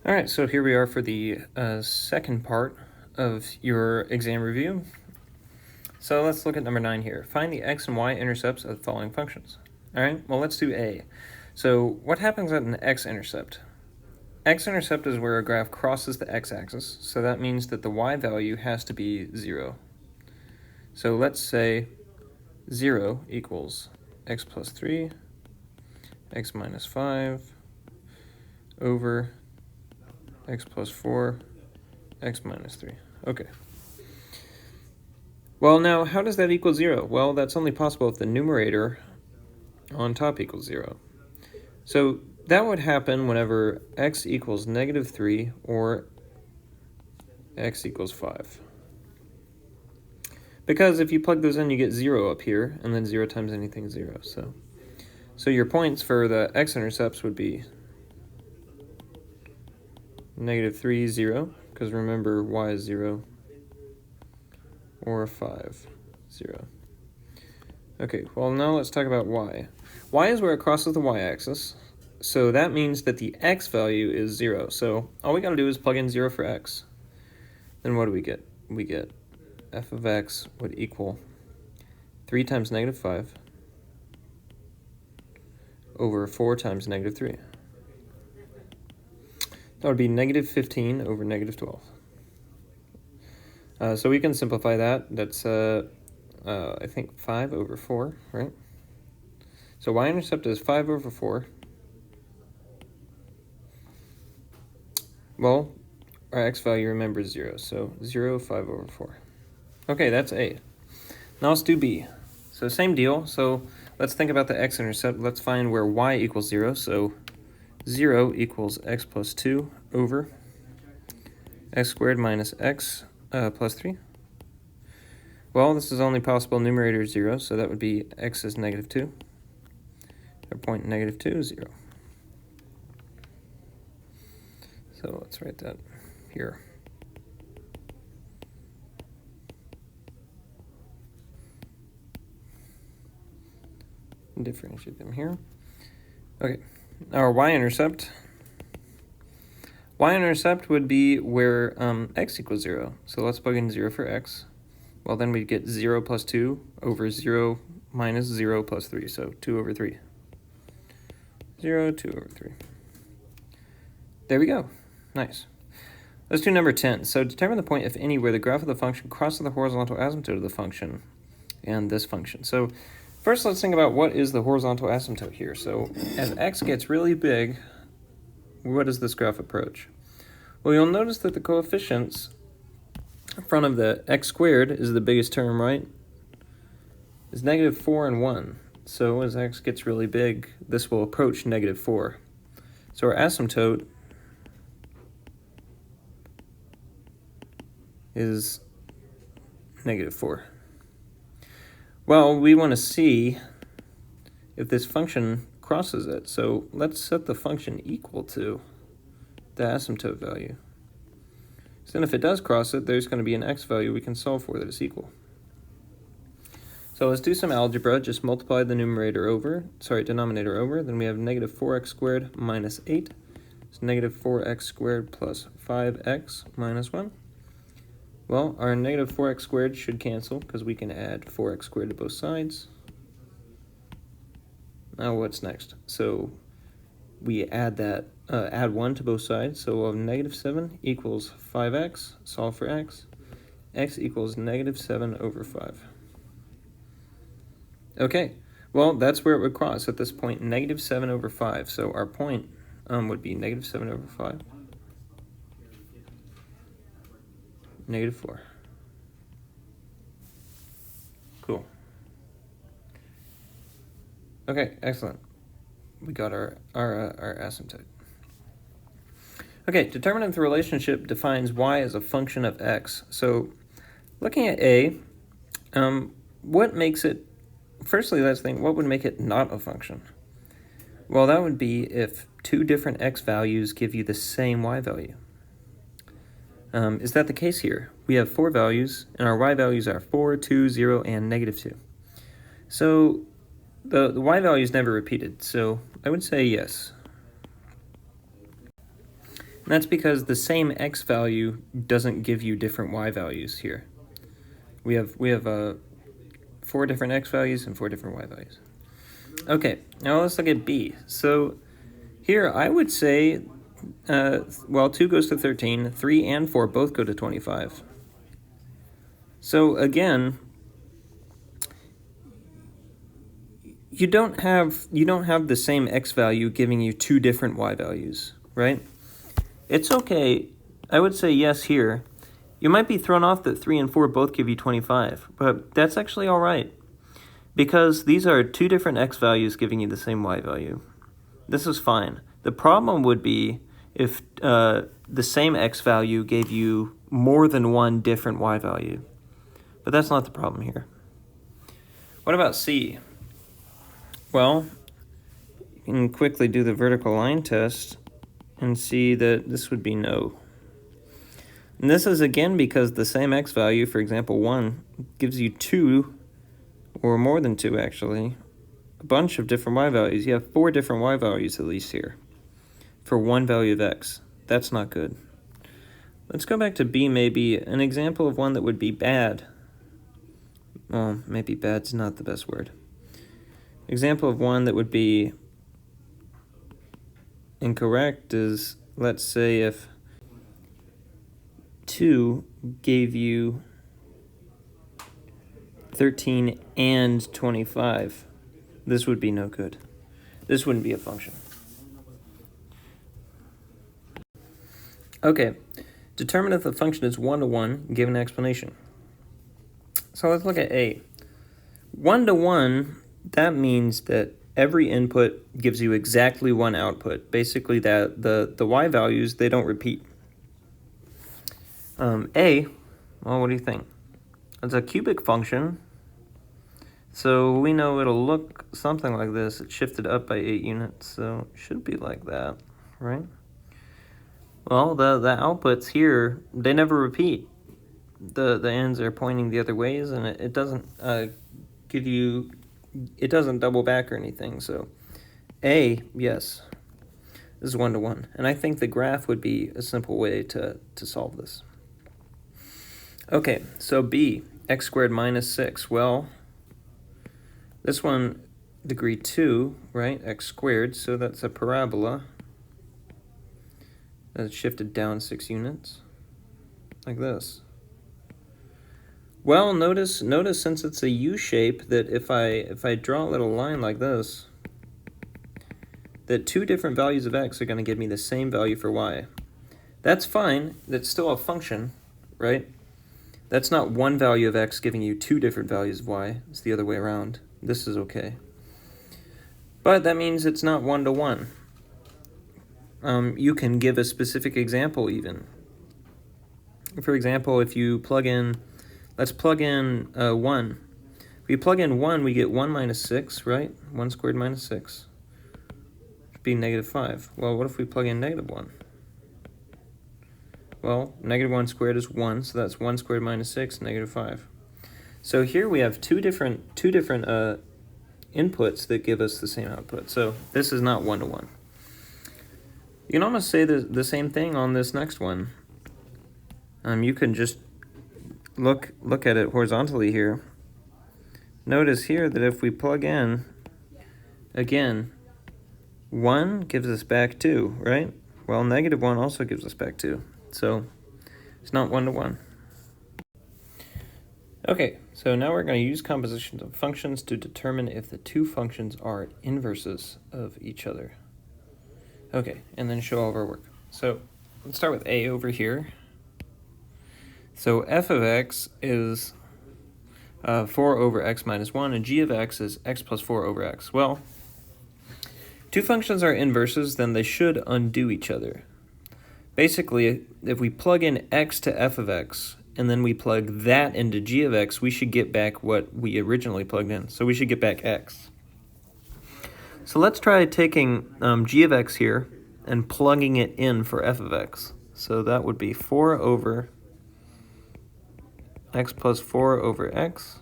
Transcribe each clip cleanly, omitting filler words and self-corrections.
All right, so here we are for the second part of your exam review. So let's look at number 9 here. Find the x and y intercepts of the following functions. All right, well, let's do A. So what happens at an x-intercept? X-intercept is where a graph crosses the x-axis, so that means that the y value has to be 0. So let's say 0 equals x plus 3, x minus 5, over x plus 4, x minus 3. Okay. Well, now, how does that equal 0? Well, that's only possible if the numerator on top equals 0. So that would happen whenever x equals negative 3 or x equals 5. Because if you plug those in, you get 0 up here, and then 0 times anything is 0. So your points for the x-intercepts would be negative 3, 0, because remember y is 0, or 5, 0. Okay, well now let's talk about y. Y is where it crosses the y-axis, so that means that the x value is 0. So all we gotta do is plug in 0 for x. Then what do we get? We get f of x would equal 3 times negative 5 over 4 times negative 3. That would be negative 15 over negative 12. So we can simplify that. That's, I think, 5 over 4, right? So y-intercept is 5 over 4. Well, our x value, remember, is 0. So 0, 5 over 4. Okay, that's A. Now let's do B. So same deal. So let's think about the x-intercept. Let's find where y equals 0. So 0 equals x plus 2 over x squared minus x plus 3. Well, this is only possible numerator 0, so that would be x is negative 2. Our point negative 2 is 0. So let's write that here. Differentiate them here. Okay, our y-intercept. Y-intercept would be where x equals 0. So let's plug in 0 for x. Well, then we get 0 plus 2 over 0 minus 0 plus 3. So 2 over 3. 0, 2 over 3. There we go. Nice. Let's do number 10. So determine the point, if any, where the graph of the function crosses the horizontal asymptote of the function and this function. So first, let's think about what is the horizontal asymptote here. So as x gets really big, what does this graph approach? Well, you'll notice that the coefficients in front of the x squared is the biggest term, right? Is negative 4 and 1. So as x gets really big, this will approach negative 4. So our asymptote is negative 4. Well, we want to see if this function crosses it. So let's set the function equal to the asymptote value. So then if it does cross it, there's going to be an x value we can solve for that is equal. So let's do some algebra. Just multiply the denominator over. Then we have negative 4x squared minus 8. It's negative 4x squared plus 5x minus 1. Well, our negative 4x squared should cancel because we can add 4x squared to both sides. Now what's next? So we add 1 to both sides. So we'll have negative 7 equals 5x. Solve for x. X equals negative 7 over 5. Okay, well, that's where it would cross at this point, negative 7 over 5. So our point would be negative 7 over 5. Negative 4. Cool. Okay, excellent. We got our asymptote. Okay, determine if the relationship defines y as a function of x. So looking at A, what makes it, firstly, let's think, what would make it not a function? Well, that would be if two different x values give you the same y value. Is that the case here? We have 4 values, and our y values are 4, 2, 0, and negative 2. So the y value is never repeated, so I would say yes. And that's because the same x value doesn't give you different y values here. We have 4 different x values and 4 different y values. Okay, now let's look at b. So here I would say, well, 2 goes to 13, 3 and 4 both go to 25. So again, you don't have the same x value giving you 2 different y values, right? It's okay. I would say yes here. You might be thrown off that 3 and 4 both give you 25, but that's actually all right, because these are 2 different x values giving you the same y value. This is fine. The problem would be if the same x value gave you more than 1 different y value, but that's not the problem here. What about C? Well, you can quickly do the vertical line test and see that this would be no. And this is again because the same x value, for example 1, gives you 2, or more than 2 actually, a bunch of different y values. You have 4 different y values at least here for 1 value of x. That's not good. Let's go back to B maybe. An example of one that would be bad. Well, maybe bad's not the best word. Example of one that would be incorrect is, let's say if 2 gave you 13 and 25. This would be no good. This wouldn't be a function. Okay, determine if the function is 1-to-1, give an explanation. So let's look at A. 1-to-1, that means that every input gives you exactly 1 output. Basically that the y values, they don't repeat. A, well, what do you think? It's a cubic function, so we know it'll look something like this. It's shifted up by 8 units, so it should be like that, right? Well, the outputs here, they never repeat. The ends are pointing the other ways, and it doesn't give you, it doesn't double back or anything. So A, yes, this is 1-to-1. And I think the graph would be a simple way to solve this. Okay, so B, x squared minus 6. Well, this one, degree 2, right, x squared, so that's a parabola. That's shifted down 6 units, like this. Well, notice since it's a U shape that if I draw a little line like this, that 2 different values of x are going to give me the same value for y. That's fine. That's still a function, right? That's not 1 value of x giving you 2 different values of y. It's the other way around. This is okay. But that means it's not 1-to-1. You can give a specific example even. For example, if you plug in, let's plug in 1. If we plug in 1, we get 1 minus 6, right? 1 squared minus 6. Should be negative 5. Well, what if we plug in negative 1? Well, negative 1 squared is 1, so that's 1 squared minus 6, negative 5. So here we have two different inputs that give us the same output. So this is not 1-to-1. You can almost say the same thing on this next one. You can just look at it horizontally here. Notice here that if we plug in, again, 1 gives us back 2, right? Well, negative 1 also gives us back 2. So it's not 1-to-1. Okay, so now we're going to use compositions of functions to determine if the 2 functions are inverses of each other. Okay, and then show all of our work. So let's start with A over here. So f of x is 4 over x minus 1, and g of x is x plus 4 over x. Well, 2 functions are inverses, then they should undo each other. Basically, if we plug in x to f of x, and then we plug that into g of x, we should get back what we originally plugged in. So we should get back x. So let's try taking g of x here and plugging it in for f of x. So that would be 4 over x plus 4 over x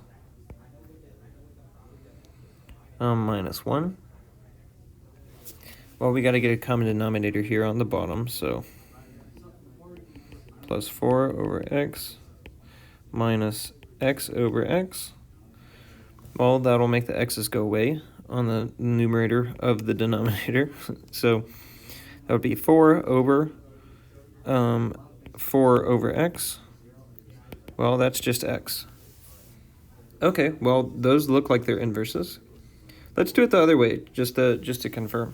minus 1. Well, we got to get a common denominator here on the bottom, so plus 4 over x minus x over x. Well, that'll make the x's go away on the numerator of the denominator. So that would be 4 over 4 over x. Well, that's just x. Okay, well, those look like they're inverses. Let's do it the other way, just to confirm.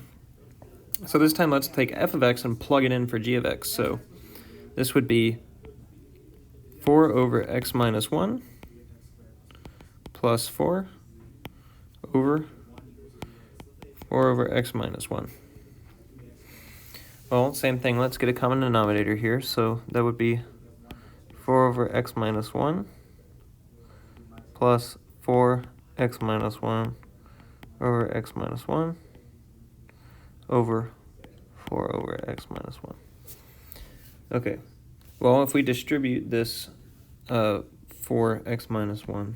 So this time let's take f of x and plug it in for g of x. So this would be 4 over x minus 1 plus 4 over 4 over x minus 1. Well, same thing, let's get a common denominator here. So that would be 4 over x minus 1 plus 4x minus 1 over x minus 1 over 4 over x minus 1. Okay, well, if we distribute this 4x minus 1,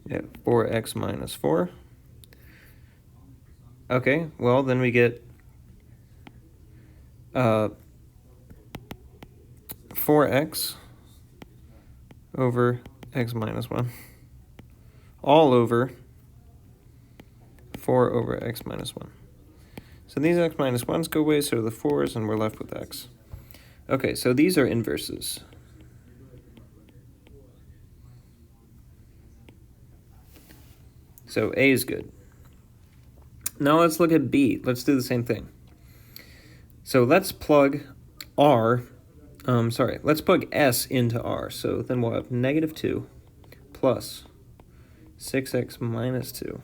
yeah, 4x minus 4. Okay, well, then we get 4x over x minus 1 all over 4 over x minus 1. So these x minus 1's go away, so the 4's, and we're left with x. Okay, so these are inverses. So A is good. Now let's look at B. Let's do the same thing. So let's plug let's plug S into R. So then we'll have negative 2 plus 6x minus 2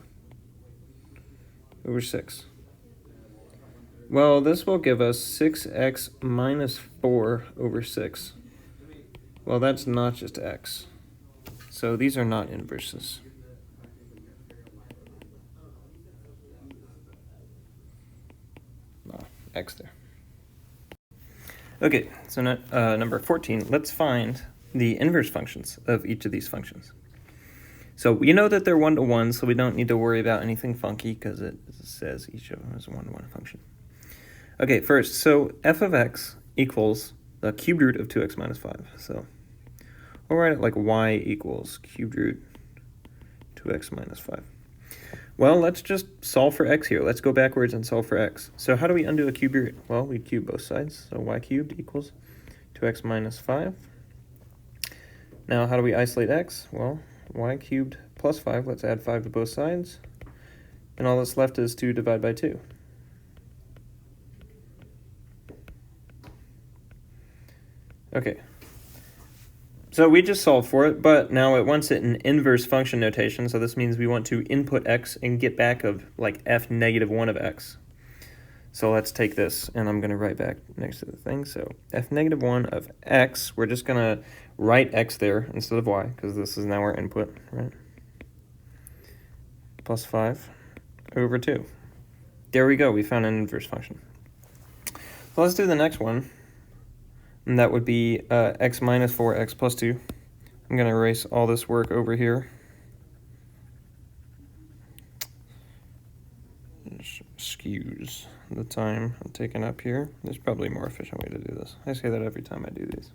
over 6. Well, this will give us 6x minus 4 over 6. Well, that's not just x. So these are not inverses. Oh, x there. Okay, so number 14, let's find the inverse functions of each of these functions. So we know that they're one-to-one, so we don't need to worry about anything funky because it says each of them is a one-to-one function. Okay, first, so f of x equals the cubed root of 2x minus 5. So we'll write it like y equals cubed root 2x minus 5. Well, let's just solve for x here. Let's go backwards and solve for x. So how do we undo a cubed root? Well, we cube both sides. So y cubed equals 2x minus 5. Now, how do we isolate x? Well, y cubed plus 5. Let's add 5 to both sides. And all that's left is to divide by 2. Okay. So we just solved for it, but now it wants it in inverse function notation, so this means we want to input x and get back of like f negative 1 of x. So let's take this, and I'm going to write back next to the thing. So f negative 1 of x, we're just going to write x there instead of y, because this is now our input, right? Plus 5 over 2. There we go, we found an inverse function. So let's do the next one. And that would be x minus 4x plus 2. I'm going to erase all this work over here. Excuse the time I'm taking up here. There's probably a more efficient way to do this. I say that every time I do these.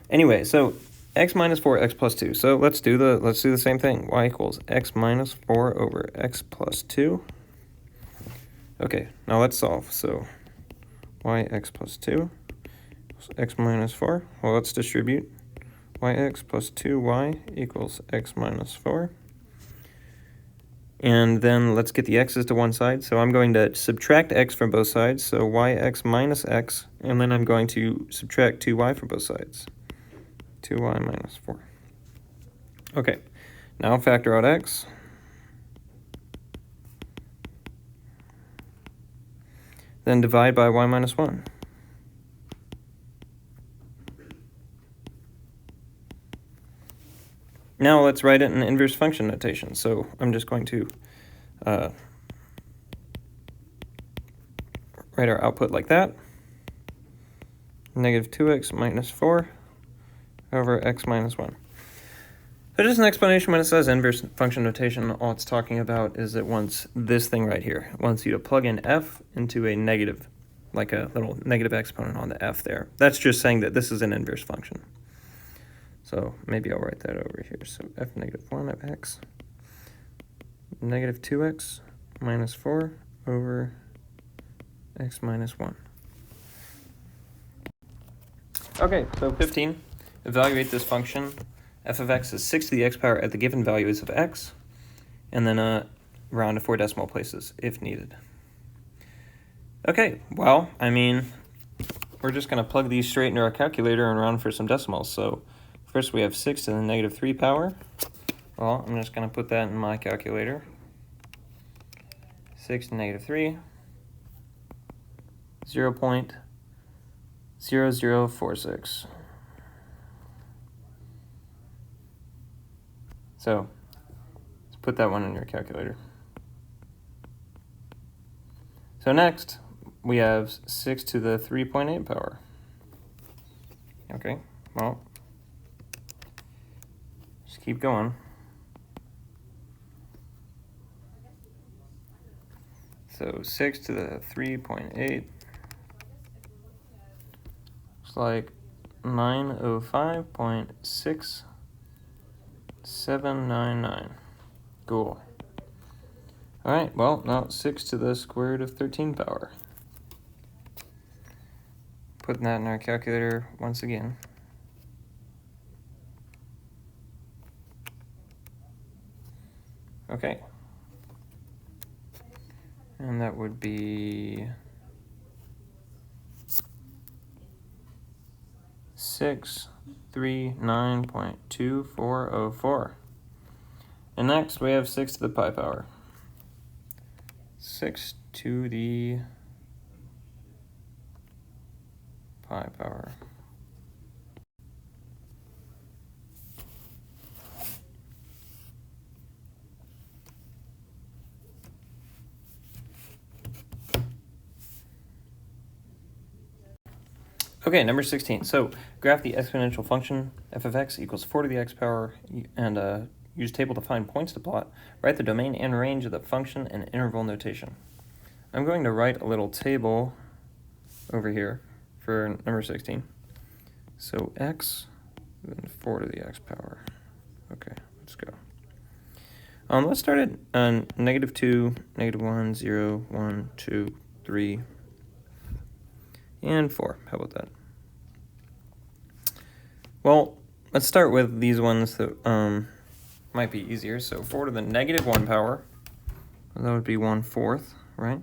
Anyway, so x minus 4x plus 2. So let's do the same thing. Y equals x minus 4 over x plus 2. Okay, now let's solve. So yx plus 2. X minus 4. Well, let's distribute. Yx plus 2y equals x minus 4. And then let's get the x's to one side. So I'm going to subtract x from both sides. So yx minus x. And then I'm going to subtract 2y from both sides. 2y minus 4. Okay. Now factor out x. Then divide by y minus 1. Now let's write it in inverse function notation. So I'm just going to write our output like that. Negative 2x minus 4 over x minus 1. So just an explanation, when it says inverse function notation, all it's talking about is it wants this thing right here. It wants you to plug in f into a negative like a little negative exponent on the f there. That's just saying that this is an inverse function. So maybe I'll write that over here. So f negative 1 of x, negative 2x minus 4 over x minus 1. Okay, so 15. Evaluate this function. F of x is 6 to the x power at the given values of x, and then round to 4 decimal places if needed. Okay, well, I mean, we're just going to plug these straight into our calculator and round for some decimals. So first we have 6 to the negative 3 power. Well, I'm just going to put that in my calculator. 6 to negative 3, 0.0046. So let's put that one in your calculator. So next, we have 6 to the 3.8 power. Okay, well, just keep going. So 6 to the 3.8 looks like 905.6799. Cool. All right, well, now 6 to the square root of 13 power. Putting that in our calculator once again. Okay. And that would be 639.2404. And next we have 6 to the pi power. 6 to the pi power. Okay, number 16. So graph the exponential function f of x equals 4 to the x power and use table to find points to plot. Write the domain and range of the function in interval notation. I'm going to write a little table over here for number 16. So x, then 4 to the x power. Okay, let's go. Let's start at negative 2, negative 1, 0, 1, 2, 3, and 4. How about that? Well, let's start with these ones that might be easier. So 4 to the negative 1 power, that would be 1/4, right?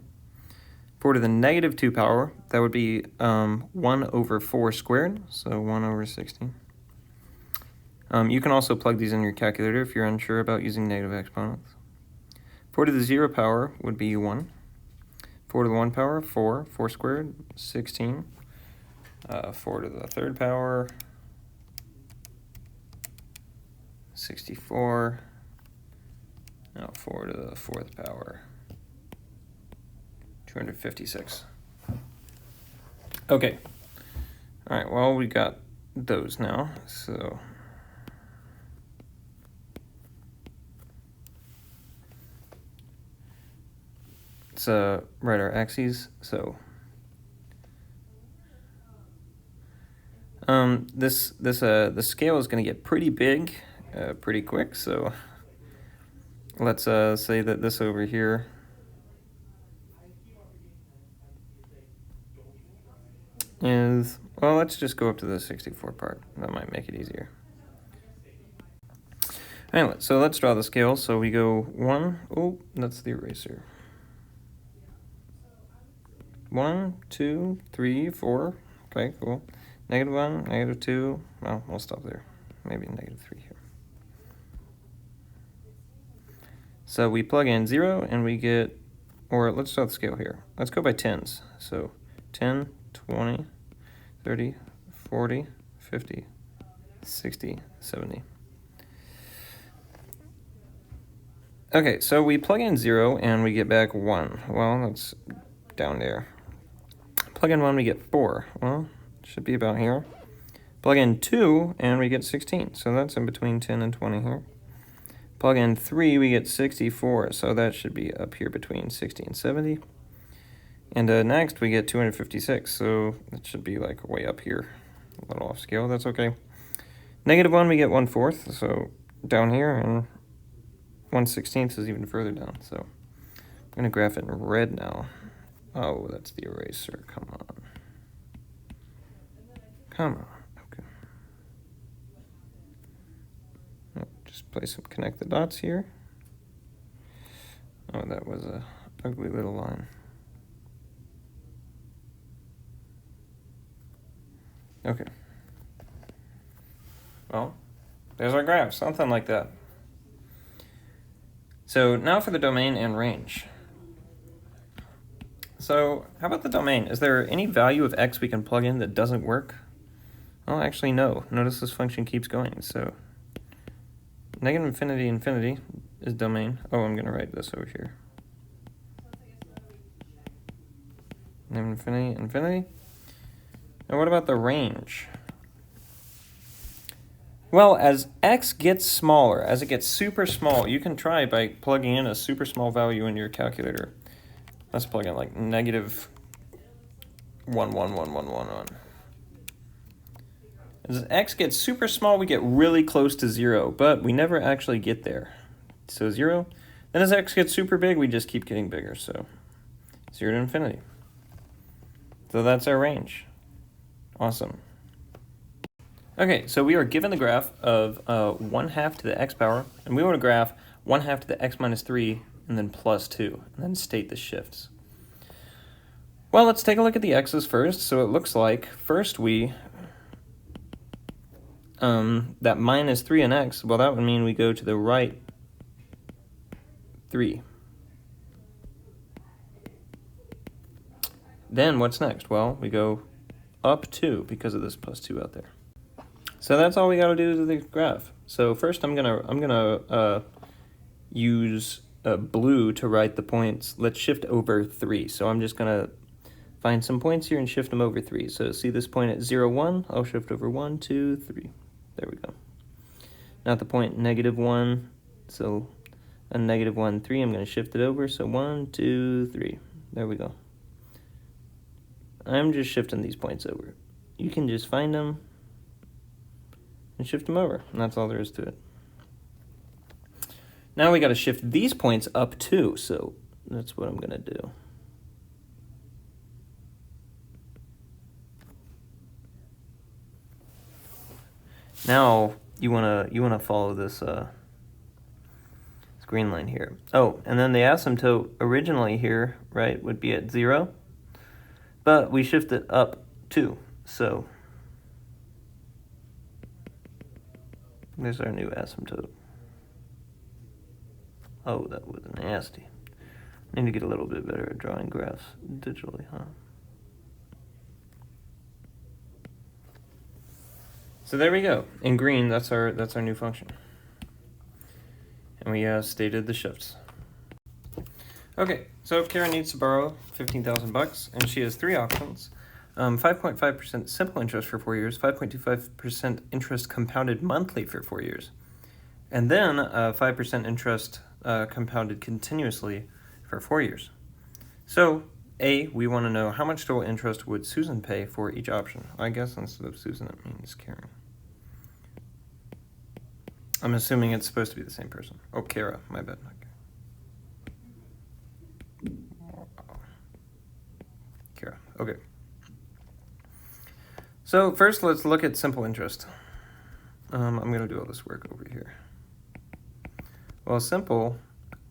4 to the negative 2 power, that would be 1 over 4 squared, so 1 over 16. You can also plug these in your calculator if you're unsure about using negative exponents. 4 to the 0 power would be 1. 4 to the 1 power, 4. 4 squared, 16. 4 to the 3rd power, 64. Now 4 to the 4th power, 256. Okay. All right, well, we got those now, so let's write our axes. So the scale is going to get pretty big pretty quick, so let's say that this over here is, well, let's just go up to the 64 part. That might make it easier. Anyway, so let's draw the scale. So we go 1, oh, that's the eraser. 1, 2, 3, 4. Okay, cool. Negative 1, negative 2. Well, we'll stop there. Maybe negative 3 here. So we plug in 0 and we get, or let's start the scale here. Let's go by tens. So 10, 20, 30, 40, 50, 60, 70. Okay, so we plug in 0 and we get back 1. Well, that's down there. Plug in 1, we get 4. Well, it should be about here. Plug in 2 and we get 16. So that's in between 10 and 20 here. Plug in 3, we get 64. So that should be up here between 60 and 70. And next we get 256, so that should be like way up here. A little off scale, that's okay. -1, we get 1/4, so down here, and 1/16 is even further down, so I'm gonna graph it in red now. Oh, that's the eraser, come on. Come on, okay. Just connect the dots here. Oh, that was a ugly little line. Okay. Well, there's our graph, something like that. So now for the domain and range. So how about the domain? Is there any value of x we can plug in that doesn't work? Well, actually no. Notice this function keeps going. So -infinity, infinity is domain. Oh, I'm gonna write this over here. Infinity, infinity. Now what about the range? Well, as x gets smaller, as it gets super small, you can try by plugging in a super small value in your calculator. Let's plug in like -1111111. As x gets super small, we get really close to 0, but we never actually get there. So 0. Then as x gets super big, we just keep getting bigger. So 0 to infinity. So that's our range. Awesome. Okay, so we are given the graph of 1/2 to the x power, and we want to graph 1/2 to the x minus 3, and then plus 2, and then state the shifts. Well, let's take a look at the x's first. So it looks like first we, that -3 in x, well, that would mean we go to the right 3. Then what's next? Well, we go up 2 because of this plus 2 out there. So that's all we got to do to the graph. So first I'm gonna use blue to write the points. Let's shift over 3. So I'm just gonna find some points here and shift them over 3. So see this point at 0, 1, I'll shift over 1, 2, 3. There we go. Now at the point -1, so a -1, 3, I'm gonna shift it over. So 1, 2, 3. There we go. I'm just shifting these points over. You can just find them and shift them over, and that's all there is to it. Now we got to shift these points up too, so that's what I'm going to do. Now you want to follow this green line here. Oh, and then the asymptote originally here, right, would be at 0, but we shift it up 2, so there's our new asymptote. Oh, that was nasty. I need to get a little bit better at drawing graphs digitally, huh? So there we go. In green, that's our new function. And we stated the shifts. Okay, so Karen needs to borrow $15,000, and she has 3 options. 5.5% simple interest for 4 years, 5.25% interest compounded monthly for 4 years, and then 5% interest compounded continuously for 4 years. So, A, we want to know how much total interest would Susan pay for each option. I guess instead of Susan, it means Karen. I'm assuming it's supposed to be the same person. Oh, Kara, my bad. Okay. Kara, okay. So first, let's look at simple interest. I'm going to do all this work over here. Well, simple,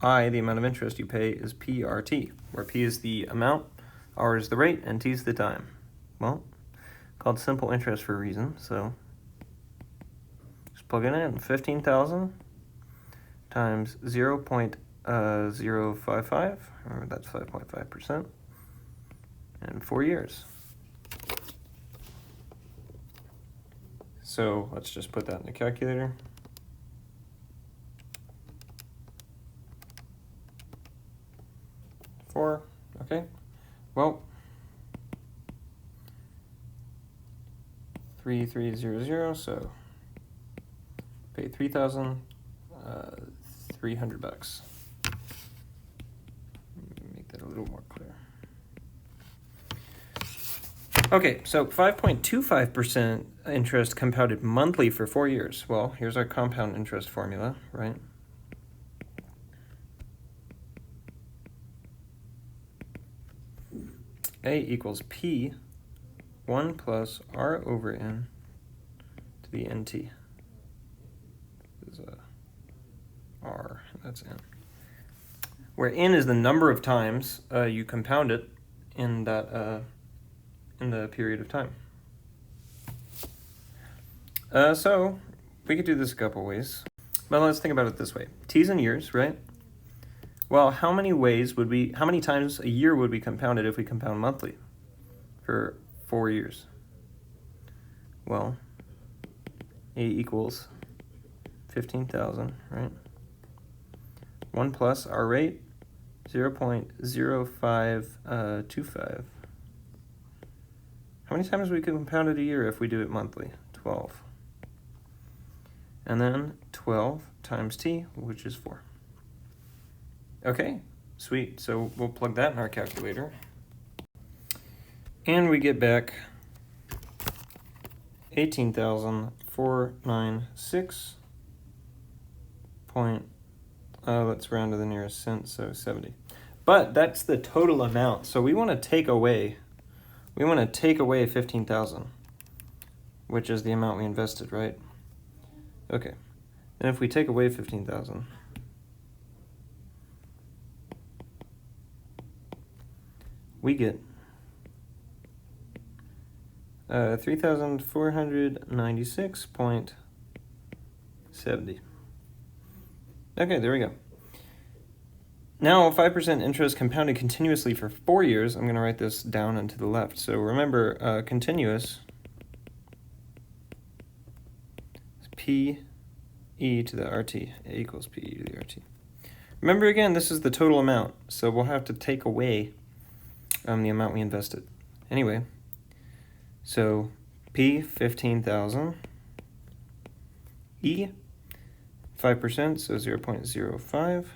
I, the amount of interest you pay, is PRT, where P is the amount, R is the rate, and T is the time. Well, called simple interest for a reason, so just plug it in. 15,000 times 0.055, remember that's 5.5%, and 4 years. So let's just put that in the calculator. Okay. Well, 3300, so pay $3,300. Make that a little more clear. Okay, so 5.25% interest compounded monthly for 4 years. Well, here's our compound interest formula, right? A equals P 1 plus R over N to the NT. This is R, that's N. Where N is the number of times you compound it in that in the period of time. So we could do this a couple ways. But let's think about it this way. T's in years, right? Well, how many times a year would be compounded if we compound monthly for 4 years? Well, A equals 15,000, right? 1 plus our rate, 0.0525. How many times we can compound it a year if we do it monthly? 12. And then 12 times t, which is 4. Okay, sweet. So we'll plug that in our calculator. And we get back 18,496. Let's round to the nearest cent, so 70. But that's the total amount. So we want to take away 15,000, which is the amount we invested, right? Okay. And if we take away 15,000, we get 3,496.70. Okay, there we go. Now, 5% interest compounded continuously for 4 years. I'm going to write this down and to the left. So remember, continuous is P e to the RT. A equals P e to the RT. Remember, again, this is the total amount. So we'll have to take away the amount we invested. Anyway, so P, 15,000. E, 5%, so 0.05.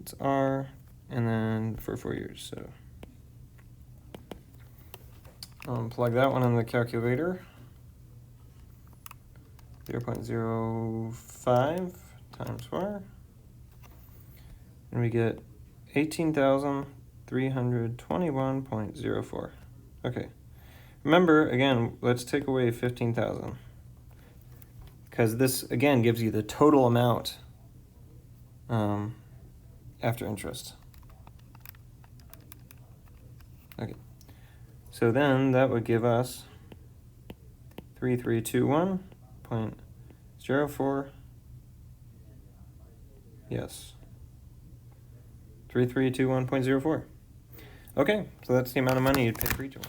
It's R, and then for 4 years, so plug that one in the calculator. 0.05 times 4, and we get 18,321.04. Okay, remember, again, let's take away 15,000, because this, again, gives you the total amount after interest. Okay, so then that would give us 3321.04. Yes, 3321.04. Okay, so that's the amount of money you'd pay for each one.